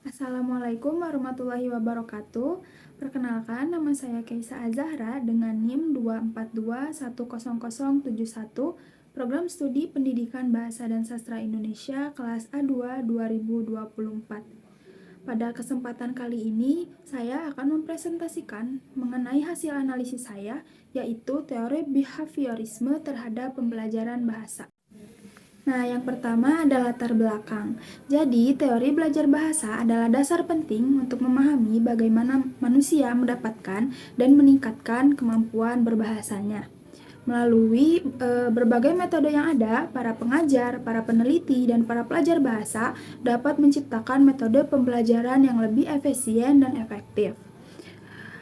Assalamualaikum warahmatullahi wabarakatuh. Perkenalkan, nama saya Kaisa Azahra dengan NIM 242100071, Program Studi Pendidikan Bahasa dan Sastra Indonesia kelas A2 2024. Pada kesempatan kali ini, saya akan mempresentasikan mengenai hasil analisis saya, yaitu teori behaviorisme terhadap pembelajaran bahasa. Nah, yang pertama adalah latar belakang. Jadi, teori belajar bahasa adalah dasar penting untuk memahami bagaimana manusia mendapatkan dan meningkatkan kemampuan berbahasanya. Melalui berbagai metode yang ada, para pengajar, para peneliti, dan para pelajar bahasa dapat menciptakan metode pembelajaran yang lebih efisien dan efektif.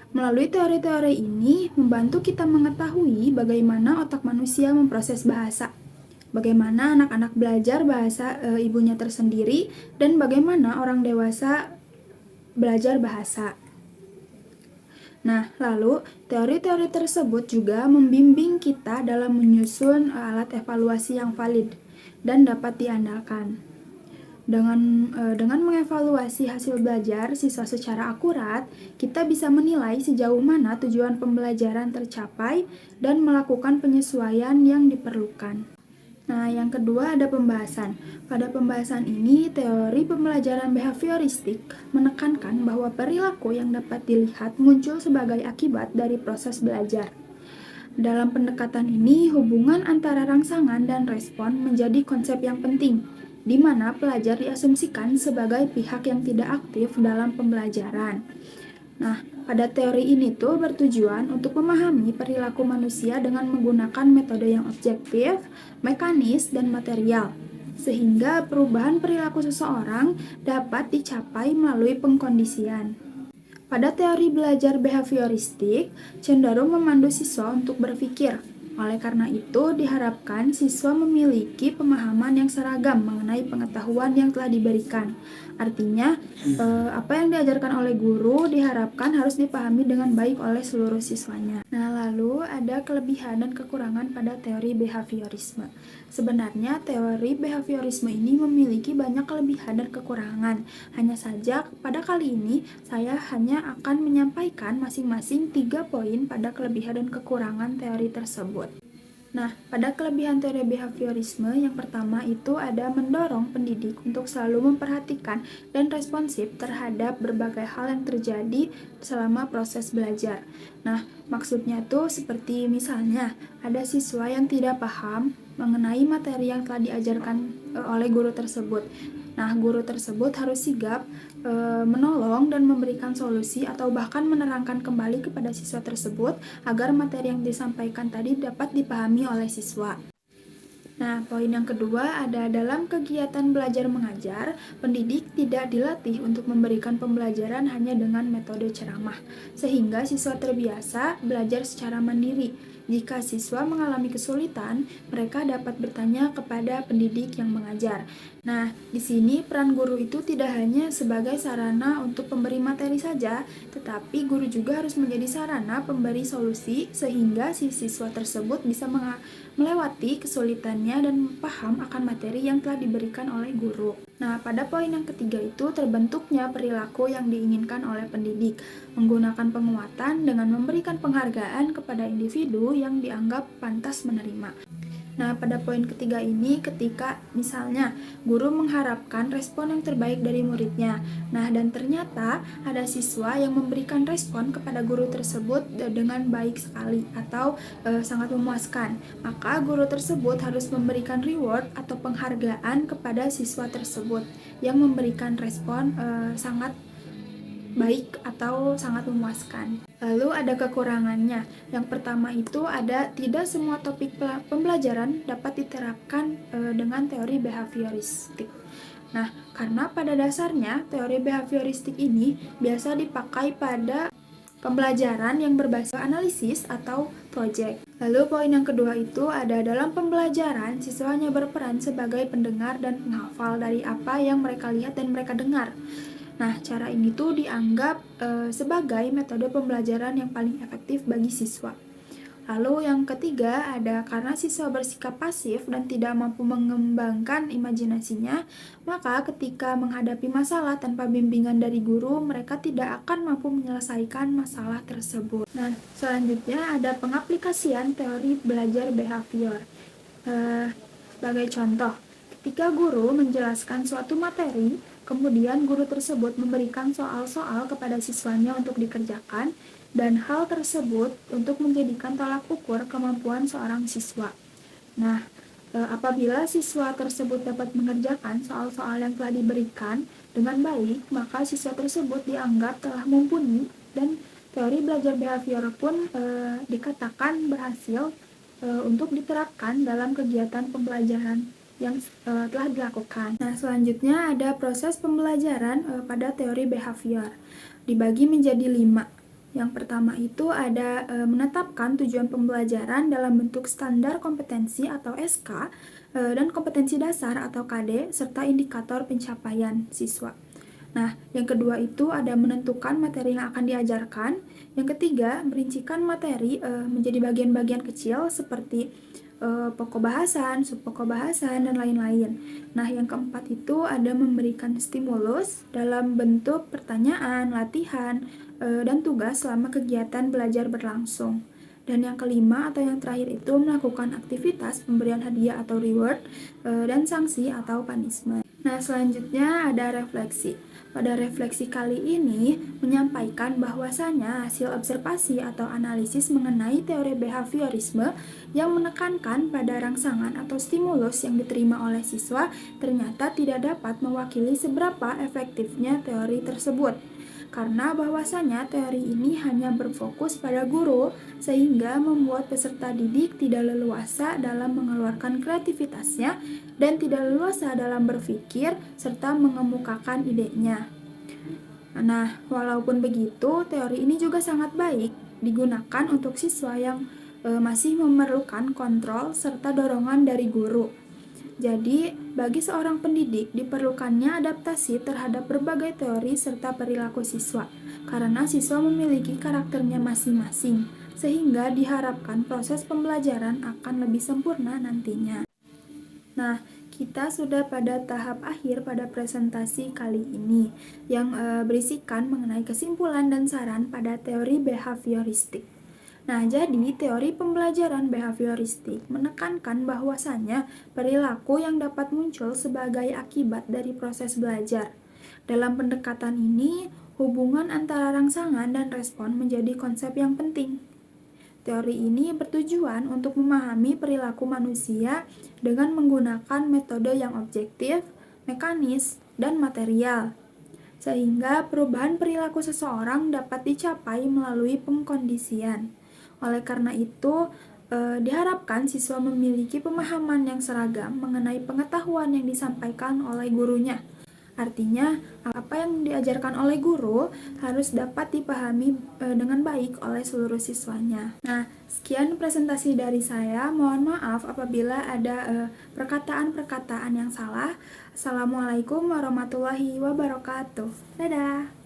Melalui teori-teori ini, membantu kita mengetahui bagaimana otak manusia memproses bahasa, bagaimana anak-anak belajar bahasa ibunya tersendiri, dan bagaimana orang dewasa belajar bahasa. Nah, lalu teori-teori tersebut juga membimbing kita dalam menyusun alat evaluasi yang valid dan dapat diandalkan. Dengan mengevaluasi hasil belajar siswa secara akurat, kita bisa menilai sejauh mana tujuan pembelajaran tercapai dan melakukan penyesuaian yang diperlukan. Nah, yang kedua ada pembahasan. Pada pembahasan ini, teori pembelajaran behavioristik menekankan bahwa perilaku yang dapat dilihat muncul sebagai akibat dari proses belajar. Dalam pendekatan ini, hubungan antara rangsangan dan respon menjadi konsep yang penting, di mana pelajar diasumsikan sebagai pihak yang tidak aktif dalam pembelajaran. Nah, pada teori ini tuh bertujuan untuk memahami perilaku manusia dengan menggunakan metode yang objektif, mekanis, dan material, sehingga perubahan perilaku seseorang dapat dicapai melalui pengkondisian. Pada teori belajar behavioristik, cenderung memandu siswa untuk berpikir. Oleh karena itu, diharapkan siswa memiliki pemahaman yang seragam mengenai pengetahuan yang telah diberikan. Artinya, apa yang diajarkan oleh guru diharapkan harus dipahami dengan baik oleh seluruh siswanya. Nah, lalu ada kelebihan dan kekurangan pada teori behaviorisme. Sebenarnya, teori behaviorisme ini memiliki banyak kelebihan dan kekurangan. Hanya saja, pada kali ini saya hanya akan menyampaikan masing-masing 3 poin pada kelebihan dan kekurangan teori tersebut. Nah, pada kelebihan teori behaviorisme yang pertama itu ada mendorong pendidik untuk selalu memperhatikan dan responsif terhadap berbagai hal yang terjadi selama proses belajar. Nah, maksudnya tuh seperti misalnya ada siswa yang tidak paham mengenai materi yang telah diajarkan oleh guru tersebut. Nah, guru tersebut harus sigap menolong dan memberikan solusi atau bahkan menerangkan kembali kepada siswa tersebut agar materi yang disampaikan tadi dapat dipahami oleh siswa. Nah, poin yang kedua ada dalam kegiatan belajar mengajar, pendidik tidak dilatih untuk memberikan pembelajaran hanya dengan metode ceramah, sehingga siswa terbiasa belajar secara mandiri. Jika siswa mengalami kesulitan, mereka dapat bertanya kepada pendidik yang mengajar. Nah, di sini peran guru itu tidak hanya sebagai sarana untuk pemberi materi saja, tetapi guru juga harus menjadi sarana pemberi solusi sehingga si siswa tersebut bisa melewati kesulitannya dan paham akan materi yang telah diberikan oleh guru. Nah, pada poin yang ketiga itu terbentuknya perilaku yang diinginkan oleh pendidik, menggunakan penguatan dengan memberikan penghargaan kepada individu yang dianggap pantas menerima. Nah, pada poin ketiga ini ketika misalnya guru mengharapkan respon yang terbaik dari muridnya. Nah, dan ternyata ada siswa yang memberikan respon kepada guru tersebut dengan baik sekali atau sangat memuaskan. Maka guru tersebut harus memberikan reward atau penghargaan kepada siswa tersebut yang memberikan respon sangat baik atau sangat memuaskan. Lalu ada kekurangannya. Yang pertama itu ada tidak semua topik pembelajaran dapat diterapkan dengan teori behavioristik. Nah, karena pada dasarnya teori behavioristik ini biasa dipakai pada pembelajaran yang berbasis analisis atau project. Lalu poin yang kedua itu ada dalam pembelajaran siswa hanya berperan sebagai pendengar dan penghafal dari apa yang mereka lihat dan mereka dengar. Nah, cara ini tuh dianggap sebagai metode pembelajaran yang paling efektif bagi siswa. Lalu yang ketiga ada karena siswa bersikap pasif dan tidak mampu mengembangkan imajinasinya, maka ketika menghadapi masalah tanpa bimbingan dari guru, mereka tidak akan mampu menyelesaikan masalah tersebut. Nah, selanjutnya ada pengaplikasian teori belajar behavior. Sebagai contoh, ketika guru menjelaskan suatu materi, kemudian guru tersebut memberikan soal-soal kepada siswanya untuk dikerjakan, dan hal tersebut untuk menjadikan tolak ukur kemampuan seorang siswa. Nah, apabila siswa tersebut dapat mengerjakan soal-soal yang telah diberikan dengan baik, maka siswa tersebut dianggap telah mumpuni dan teori belajar behavior pun dikatakan berhasil untuk diterapkan dalam kegiatan pembelajaran yang telah dilakukan. Nah, selanjutnya ada proses pembelajaran pada teori behavior. Dibagi menjadi 5. Yang pertama itu ada menetapkan tujuan pembelajaran dalam bentuk standar kompetensi atau SK dan kompetensi dasar atau KD serta indikator pencapaian siswa. Nah, yang kedua itu ada menentukan materi yang akan diajarkan. Yang ketiga, merincikan materi menjadi bagian-bagian kecil seperti pokok bahasan, subpokok bahasan, dan lain-lain. Nah, yang keempat itu ada memberikan stimulus dalam bentuk pertanyaan, latihan, dan tugas selama kegiatan belajar berlangsung. Dan yang kelima atau yang terakhir itu melakukan aktivitas pemberian hadiah atau reward, dan sanksi atau punishment. Nah, selanjutnya ada refleksi. Pada refleksi kali ini menyampaikan bahwasanya hasil observasi atau analisis mengenai teori behaviorisme yang menekankan pada rangsangan atau stimulus yang diterima oleh siswa ternyata tidak dapat mewakili seberapa efektifnya teori tersebut. Karena bahwasanya teori ini hanya berfokus pada guru, sehingga membuat peserta didik tidak leluasa dalam mengeluarkan kreativitasnya dan tidak leluasa dalam berpikir serta mengemukakan idenya. Nah, walaupun begitu, teori ini juga sangat baik digunakan untuk siswa yang masih memerlukan kontrol serta dorongan dari guru. Jadi, bagi seorang pendidik diperlukannya adaptasi terhadap berbagai teori serta perilaku siswa, karena siswa memiliki karakternya masing-masing, sehingga diharapkan proses pembelajaran akan lebih sempurna nantinya. Nah, kita sudah pada tahap akhir pada presentasi kali ini, yang berisikan mengenai kesimpulan dan saran pada teori behavioristik. Nah, jadi teori pembelajaran behavioristik menekankan bahwasannya perilaku yang dapat muncul sebagai akibat dari proses belajar. Dalam pendekatan ini, hubungan antara rangsangan dan respon menjadi konsep yang penting. Teori ini bertujuan untuk memahami perilaku manusia dengan menggunakan metode yang objektif, mekanis, dan material, sehingga perubahan perilaku seseorang dapat dicapai melalui pengkondisian. Oleh karena itu, diharapkan siswa memiliki pemahaman yang seragam mengenai pengetahuan yang disampaikan oleh gurunya. Artinya, apa yang diajarkan oleh guru harus dapat dipahami dengan baik oleh seluruh siswanya. Nah, sekian presentasi dari saya. Mohon maaf apabila ada perkataan-perkataan yang salah. Assalamualaikum warahmatullahi wabarakatuh. Dadah!